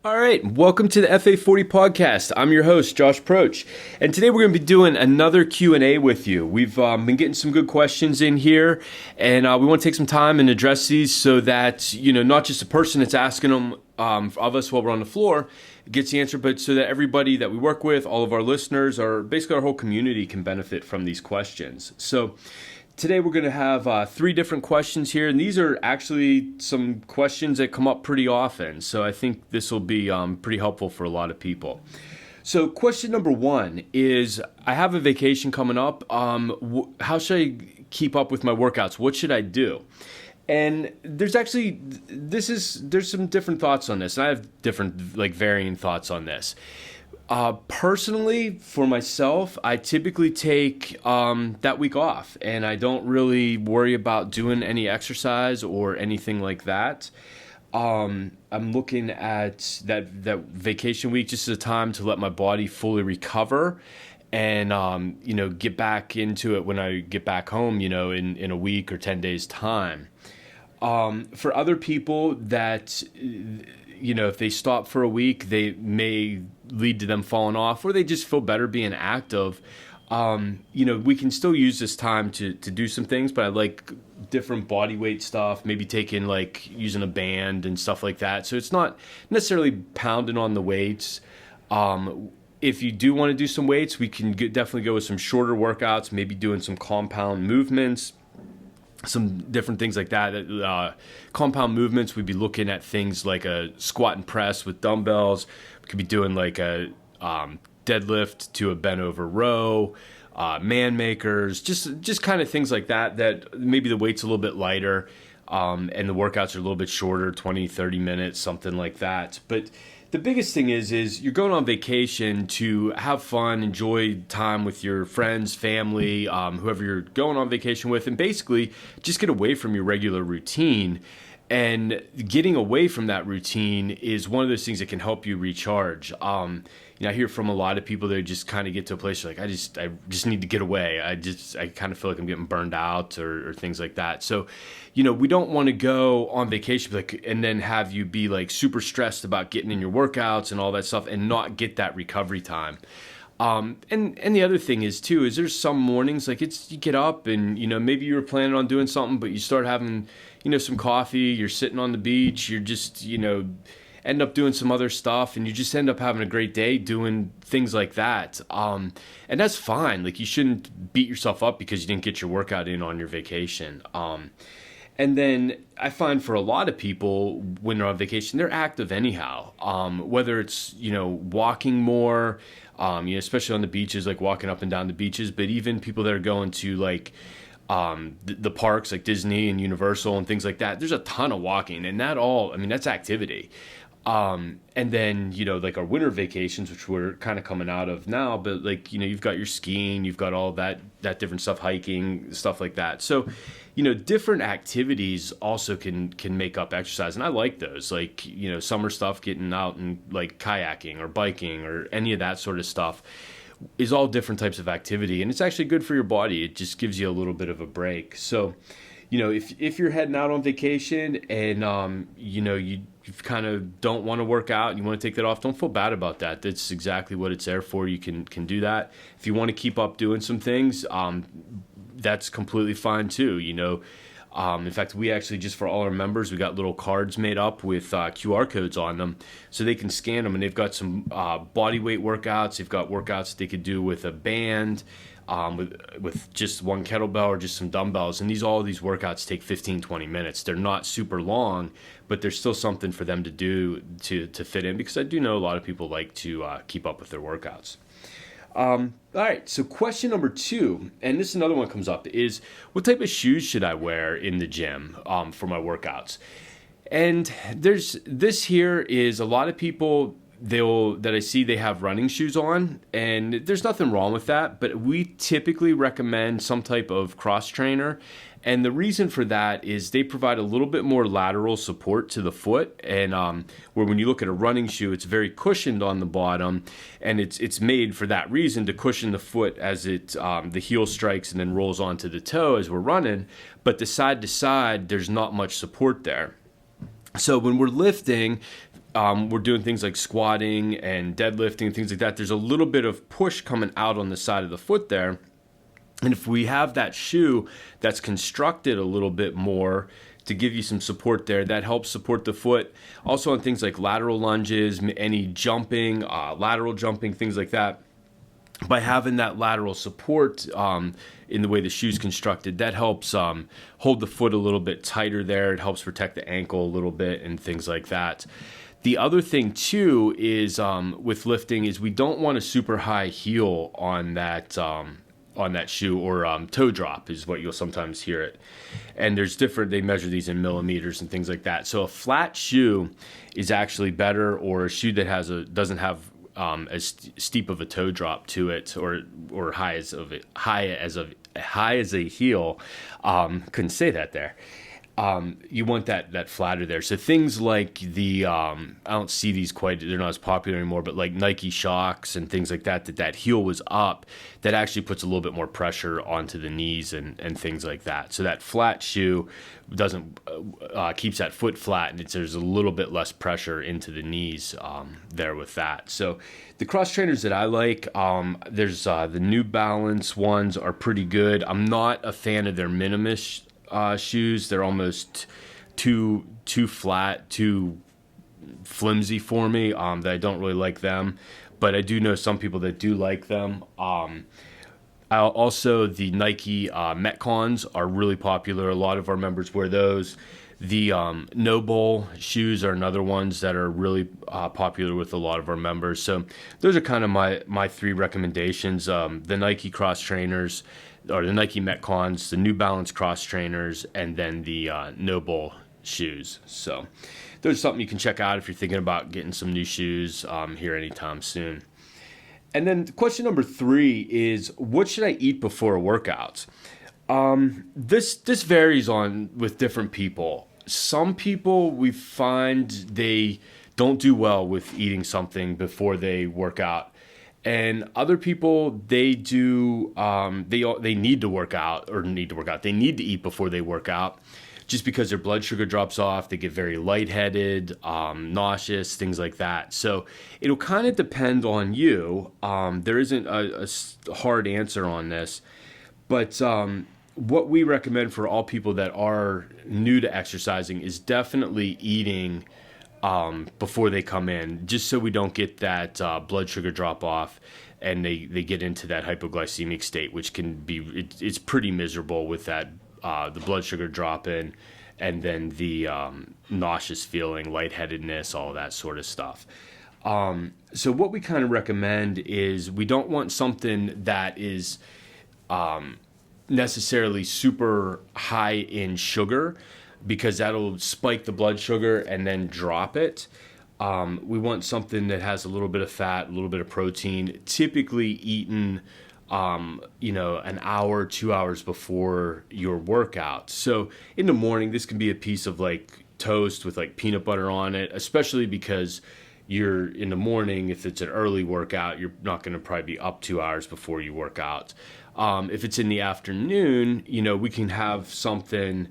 All right, welcome to the FA40 podcast. I'm your host, Josh Proch, and today we're going to be doing another Q&A with you. We've been getting some good questions in here, and we want to take some time and address these so that, not just the person that's asking them of us while we're on the floor gets the answer, but so that everybody that we work with, all of our listeners, or basically our whole community can benefit from these questions. So today we're going to have three different questions here, and these are actually some questions that come up pretty often. So I think this will be pretty helpful for a lot of people. So question number one is, I have a vacation coming up. How should I keep up with my workouts? What should I do? And there's some different thoughts on this. And I have different varying thoughts on this. Personally, for myself, I typically take that week off, and I don't really worry about doing any exercise or anything like that. I'm looking at that vacation week just as a time to let my body fully recover and, get back into it when I get back home, in a week or 10 days time. For other people that, if they stop for a week, they may lead to them falling off, or they just feel better being active. We can still use this time to do some things, but I like different body weight stuff, maybe using a band and stuff like that. So it's not necessarily pounding on the weights. If you do want to do some weights, we can definitely go with some shorter workouts, maybe doing some compound movements, some different things like that. Compound movements, we'd be looking at things like a squat and press with dumbbells. We could be doing like a deadlift to a bent over row, man makers, just kind of things like that maybe the weight's a little bit lighter, and the workouts are a little bit shorter, 20, 30 minutes, something like that. But the biggest thing is you're going on vacation to have fun, enjoy time with your friends, family, whoever you're going on vacation with, and basically just get away from your regular routine. And getting away from that routine is one of those things that can help you recharge. I hear from a lot of people that just kind of get to a place like, I just need to get away. I kind of feel like I'm getting burned out or things like that. So, we don't want to go on vacation and then have you be super stressed about getting in your workouts and all that stuff and not get that recovery time. And the other thing is there's some mornings you get up and, maybe you were planning on doing something, but you start having, some coffee, you're sitting on the beach, you're just, end up doing some other stuff, and you just end up having a great day doing things like that. And that's fine. You shouldn't beat yourself up because you didn't get your workout in on your vacation. And then I find for a lot of people when they're on vacation, they're active anyhow. Whether it's, walking more, especially on the beaches, walking up and down the beaches, but even people that are going to the parks like Disney and Universal and things like that, there's a ton of walking, and that's activity. And then, our winter vacations, which we're kind of coming out of now, but you've got your skiing, you've got all that different stuff, hiking, stuff like that. So, different activities also can make up exercise. And I like those, summer stuff, getting out and kayaking or biking or any of that sort of stuff is all different types of activity. And it's actually good for your body. It just gives you a little bit of a break. So, if you're heading out on vacation and, you kind of don't want to work out and you want to take that off, don't feel bad about that. That's exactly what it's there for. You can do that. If you want to keep up doing some things, that's completely fine too. In fact, we actually, just for all our members, we got little cards made up with QR codes on them so they can scan them, and they've got some body weight workouts. They've got workouts that they could do with a band, with just one kettlebell or just some dumbbells. And all these workouts take 15, 20 minutes. They're not super long, but there's still something for them to do to fit in, because I do know a lot of people like to keep up with their workouts. All right, so question number 2, and this is another one that comes up, is what type of shoes should I wear in the gym for my workouts? And this here is a lot of people that I see, they have running shoes on, and there's nothing wrong with that, but we typically recommend some type of cross trainer. And the reason for that is they provide a little bit more lateral support to the foot, and where when you look at a running shoe, it's very cushioned on the bottom, and it's made for that reason, to cushion the foot as the heel strikes and then rolls onto the toe as we're running. But the side to side, there's not much support there. So when we're lifting, we're doing things like squatting and deadlifting, things like that, there's a little bit of push coming out on the side of the foot there. And if we have that shoe that's constructed a little bit more to give you some support there, that helps support the foot. Also on things like lateral lunges, any jumping, lateral jumping, things like that. By having that lateral support in the way the shoe's constructed, that helps hold the foot a little bit tighter there. It helps protect the ankle a little bit and things like that. The other thing too is with lifting is we don't want a super high heel on that shoe, or toe drop is what you'll sometimes hear it. And there's different, they measure these in millimeters and things like that. So a flat shoe is actually better, or a shoe that doesn't have as steep of a toe drop to it, or high as a heel. Couldn't say that there. You want that flatter there. So things like I don't see these quite, they're not as popular anymore, but like Nike Shox and things like that heel was up, that actually puts a little bit more pressure onto the knees and things like that. So that flat shoe doesn't, keeps that foot flat, and there's a little bit less pressure into the knees there with that. So the cross trainers that I like, there's the New Balance ones are pretty good. I'm not a fan of their Minimus shoes. They're almost too flat, too flimsy for me, that I don't really like them, but I do know some people that do like them. Also, the Nike Metcons are really popular. A lot of our members wear those. The Noble shoes are another ones that are really popular with a lot of our members. So those are kind of my three recommendations. The Nike cross trainers, or the Nike Metcons, the New Balance cross trainers, and then the Noble shoes. So those are something you can check out if you're thinking about getting some new shoes here anytime soon. And then question number 3 is, what should I eat before a workout? This varies with different people. Some people, we find they don't do well with eating something before they work out. And other people, they do, they need to work out, They need to eat before they work out, just because their blood sugar drops off. They get very lightheaded, nauseous, things like that. So it'll kind of depend on you. There isn't a hard answer on this, but what we recommend for all people that are new to exercising is definitely eating before they come in, just so we don't get that blood sugar drop off and they get into that hypoglycemic state, which can be, it's pretty miserable with that, the blood sugar dropping, and then the nauseous feeling, lightheadedness, all that sort of stuff. So what we kind of recommend is, we don't want something that is necessarily super high in sugar, because that'll spike the blood sugar and then drop it. We want something that has a little bit of fat, a little bit of protein, typically eaten an hour, 2 hours before your workout. So in the morning, this can be a piece of like toast with like peanut butter on it, especially because you're in the morning. If it's an early workout, you're not going to probably be up 2 hours before you work out. If it's in the afternoon, we can have something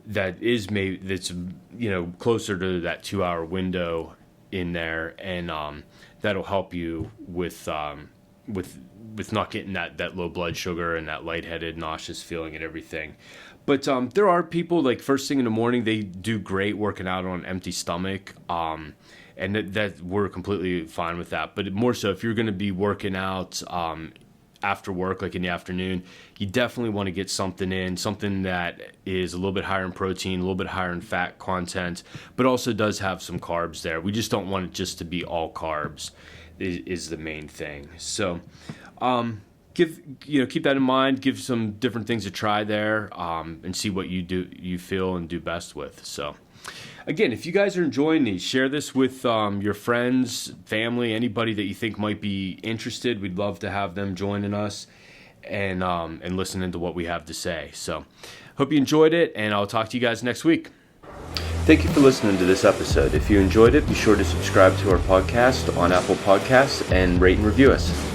that is that's closer to that 2 hour window in there, and that'll help you with not getting that low blood sugar and that lightheaded, nauseous feeling and everything. But there are people, like first thing in the morning, they do great working out on an empty stomach, and that we're completely fine with that. But more so, if you're going to be working out after work, like in the afternoon, you definitely want to get something that is a little bit higher in protein, a little bit higher in fat content, but also does have some carbs there. We just don't want it just to be all carbs is the main thing. So keep that in mind, give some different things to try there, and see what you feel and do best with. So again, if you guys are enjoying these, share this with your friends, family, anybody that you think might be interested. We'd love to have them joining us and listening to what we have to say. So hope you enjoyed it, and I'll talk to you guys next week. Thank you for listening to this episode. If you enjoyed it, be sure to subscribe to our podcast on Apple Podcasts and rate and review us.